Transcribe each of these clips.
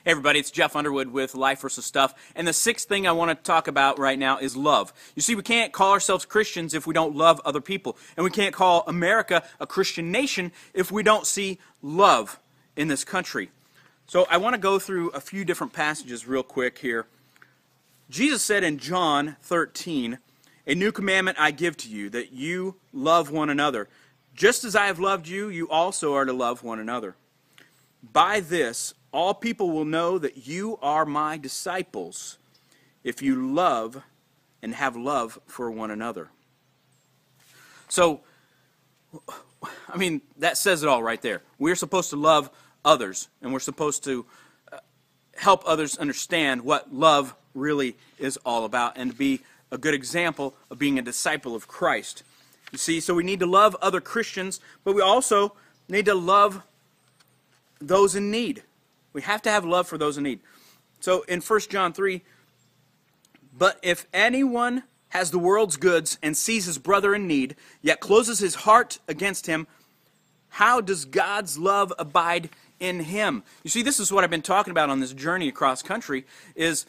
Hey everybody, it's Jeff Underwood with Life vs. Stuff, and the sixth thing I want to talk about right now is love. You see, we can't call ourselves Christians if we don't love other people, and we can't call America a Christian nation if we don't see love in this country. So I want to go through a few different passages real quick here. Jesus said in John 13, "A new commandment I give to you, that you love one another. Just as I have loved you, you also are to love one another. By this, all people will know that you are my disciples, if you love and have love for one another." So, I mean, that says it all right there. We're supposed to love others, and we're supposed to help others understand what love really is all about, and be a good example of being a disciple of Christ. You see, so we need to love other Christians, but we also need to love those in need. We have to have love for those in need. So in 1 John 3, "But if anyone has the world's goods and sees his brother in need, yet closes his heart against him, how does God's love abide in him?" You see, this is what I've been talking about on this journey across country, is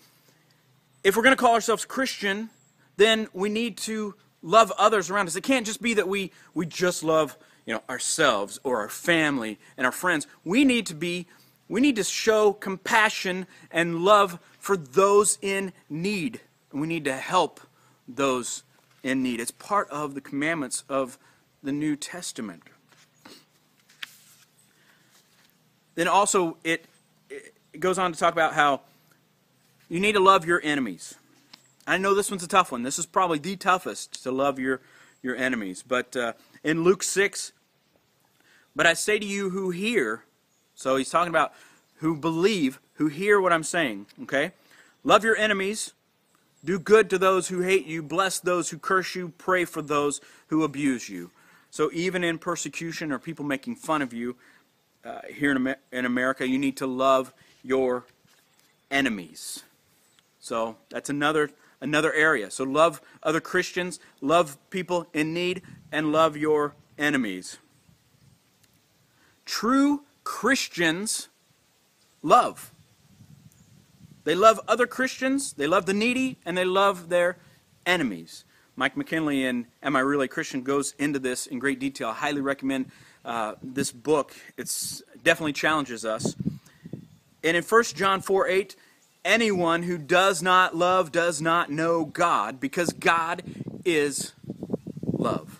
if we're going to call ourselves Christian, then we need to love others around us. It can't just be that we just love, ourselves or our family and our friends. We need to show compassion and love for those in need. And we need to help those in need. It's part of the commandments of the New Testament. Then also it goes on to talk about how you need to love your enemies. I know this one's a tough one. This is probably the toughest, to love your enemies. But in Luke 6, "But I say to you who hear," so he's talking about who believe, who hear what I'm saying, okay? "Love your enemies, do good to those who hate you, bless those who curse you, pray for those who abuse you." So even in persecution or people making fun of you here in America, you need to love your enemies. So that's another area. So love other Christians, love people in need, and love your enemies. True Christians love. They love other Christians, they love the needy, and they love their enemies. Mike McKinley in Am I Really a Christian goes into this in great detail. I highly recommend this book. It definitely challenges us. And in 1 John 4:8, "Anyone who does not love does not know God, because God is love."